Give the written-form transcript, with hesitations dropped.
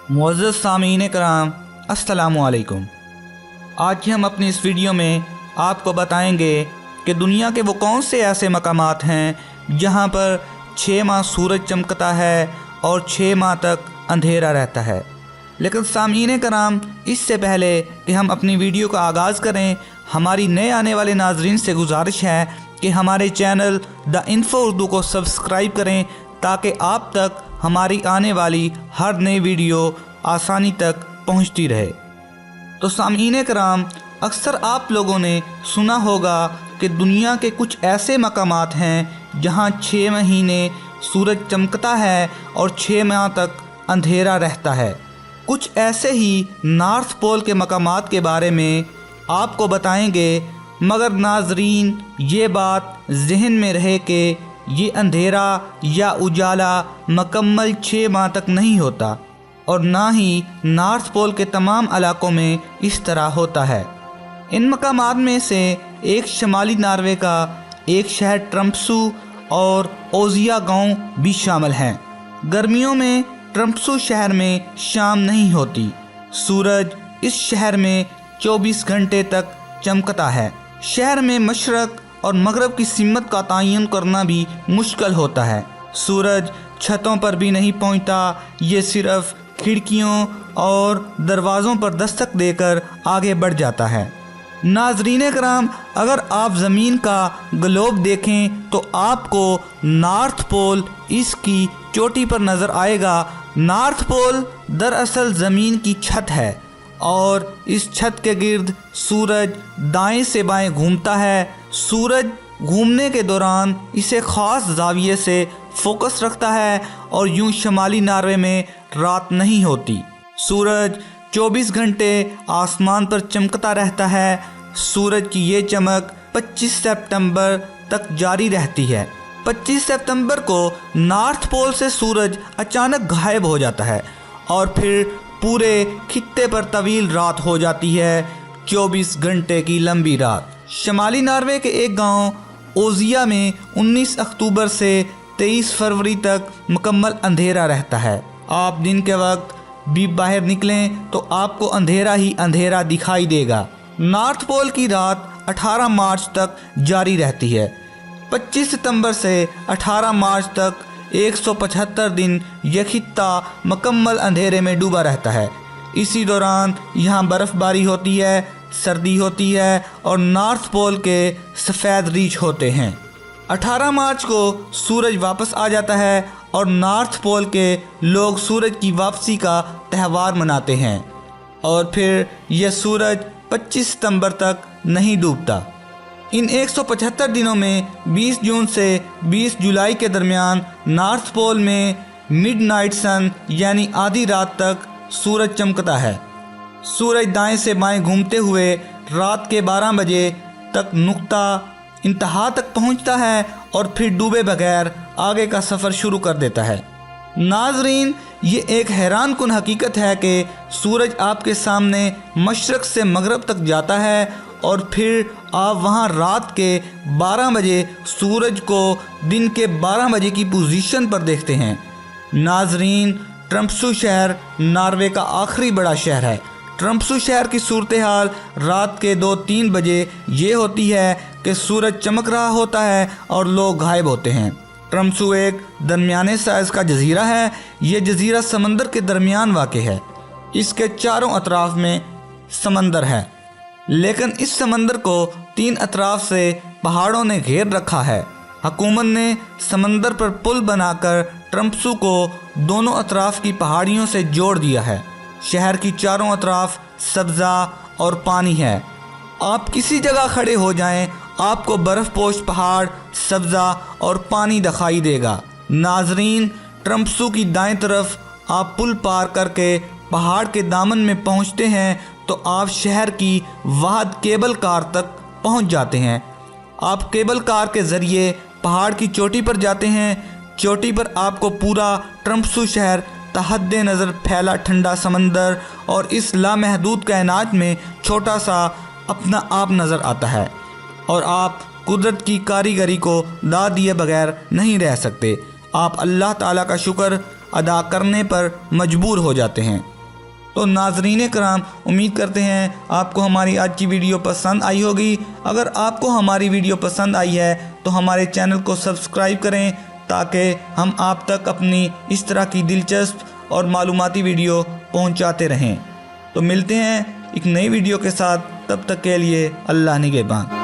मुअज़्ज़ज़ सामीन कराम, अस्सलामु अलैकुम। आज हम अपनी इस वीडियो में आपको बताएंगे कि दुनिया के वो कौन से ऐसे मकामात हैं जहां पर 6 माह सूरज चमकता है और 6 माह तक अंधेरा रहता है। लेकिन सामीन कराम, इससे पहले कि हम अपनी वीडियो का आगाज़ करें, हमारी नए आने वाले नाजरीन से गुजारिश है कि हमारे चैनल द इन्फो उर्दू को सब्सक्राइब करें ताकि आप तक हमारी आने वाली हर नई वीडियो आसानी तक पहुंचती रहे। तो सामीन कराम, अक्सर आप लोगों ने सुना होगा कि दुनिया के कुछ ऐसे मकामात हैं जहां 6 महीने सूरज चमकता है और 6 माह तक अंधेरा रहता है। कुछ ऐसे ही नॉर्थ पोल के मकामात के बारे में आपको बताएंगे, मगर नाजरीन ये बात जहन में रहे कि ये अंधेरा या उजाला मुकम्मल 6 माह तक नहीं होता और ना ही नॉर्थ पोल के तमाम इलाकों में इस तरह होता है। इन मकामात में से एक शुमाली नॉर्वे का एक शहर ट्रम्प्सू और ओजिया गांव भी शामिल हैं। गर्मियों में ट्रम्प्सू शहर में शाम नहीं होती। सूरज इस शहर में 24 घंटे तक चमकता है। शहर में मशरक और मगरब की सीमत का तयन करना भी मुश्किल होता है। सूरज छतों पर भी नहीं पहुंचता, ये सिर्फ खिड़कियों और दरवाज़ों पर दस्तक देकर आगे बढ़ जाता है। नाजरीन कराम, अगर आप ज़मीन का ग्लोब देखें तो आपको नॉर्थ पोल इसकी चोटी पर नज़र आएगा। नॉर्थ पोल दरअसल ज़मीन की छत है और इस छत के गिर्द सूरज दाएं से बाएं घूमता है। सूरज घूमने के दौरान इसे ख़ास जाविये से फोकस रखता है और यूं शुमाली नॉर्वे में रात नहीं होती। सूरज 24 घंटे आसमान पर चमकता रहता है। सूरज की ये चमक 25 सितंबर तक जारी रहती है। 25 सितंबर को नॉर्थ पोल से सूरज अचानक गायब हो जाता है और फिर पूरे खित्ते पर तवील रात हो जाती है, 24 घंटे की लंबी रात। शुमाली नॉर्वे के एक गांव ओजिया में 19 अक्टूबर से 23 फरवरी तक मुकम्मल अंधेरा रहता है। आप दिन के वक्त भी बाहर निकलें तो आपको अंधेरा ही अंधेरा दिखाई देगा। नॉर्थ पोल की रात 18 मार्च तक जारी रहती है। 25 सितंबर से 18 मार्च तक 175 दिन यह खित्ता मुकम्मल अंधेरे में डूबा रहता है। इसी दौरान यहाँ बर्फ़बारी होती है, सर्दी होती है और नॉर्थ पोल के सफ़ेद रीछ होते हैं। 18 मार्च को सूरज वापस आ जाता है और नॉर्थ पोल के लोग सूरज की वापसी का त्यौहार मनाते हैं और फिर यह सूरज 25 सितंबर तक नहीं डूबता। इन 175 दिनों में 20 जून से 20 जुलाई के दरमियान नॉर्थ पोल में मिडनाइट सन यानी आधी रात तक सूरज चमकता है। सूरज दाएं से बाएं घूमते हुए रात के 12 बजे तक नुक्ता इंतहा तक पहुंचता है और फिर डूबे बगैर आगे का सफ़र शुरू कर देता है। नाजरीन, ये एक हैरान कुन हकीकत है कि सूरज आपके सामने मशरक़ से मगरब तक जाता है और फिर आप वहाँ रात के 12 बजे सूरज को दिन के 12 बजे की पोजीशन पर देखते हैं। नाजरीन, ट्रम्प्सू शहर नॉर्वे का आखिरी बड़ा शहर है। ट्रम्प्सू शहर की सूरत हाल रात के 2-3 बजे ये होती है कि सूरज चमक रहा होता है और लोग गायब होते हैं। ट्रम्प्सू एक दरमियाने साइज़ का जजीरा है। ये जजीरा समंदर के दरमियान वाक़ है। इसके चारों अतराफ में समंदर है, लेकिन इस समंदर को 3 अतराफ से पहाड़ों ने घेर रखा है। हुकूमत ने समंदर पर पुल बनाकर ट्रम्प्सू को दोनों अतराफ की पहाड़ियों से जोड़ दिया है। शहर की चारों अतराफ सब्ज़ा और पानी है। आप किसी जगह खड़े हो जाएं, आपको बर्फ़पोश पहाड़, सब्ज़ा और पानी दिखाई देगा। नाजरीन, ट्रम्प्सू की दाएं तरफ आप पुल पार करके पहाड़ के दामन में पहुंचते हैं तो आप शहर की वाहद केबल कार तक पहुंच जाते हैं। आप केबल कार के ज़रिए पहाड़ की चोटी पर जाते हैं। चोटी पर आपको पूरा ट्रम्प्सू शहर तहद्दे नज़र फैला ठंडा समंदर और इस लामहदूद कायनात में छोटा सा अपना आप नज़र आता है और आप कुदरत की कारीगरी को दाद दिए बगैर नहीं रह सकते। आप अल्लाह ताला का शुक्र अदा करने पर मजबूर हो जाते हैं। तो नाज़रीन कराम, उम्मीद करते हैं आपको हमारी आज की वीडियो पसंद आई होगी। अगर आपको हमारी वीडियो पसंद आई है तो हमारे चैनल को सब्सक्राइब करें ताकि हम आप तक अपनी इस तरह की दिलचस्प और मालूमाती वीडियो पहुंचाते रहें। तो मिलते हैं एक नई वीडियो के साथ, तब तक के लिए अल्लाह निगहबान।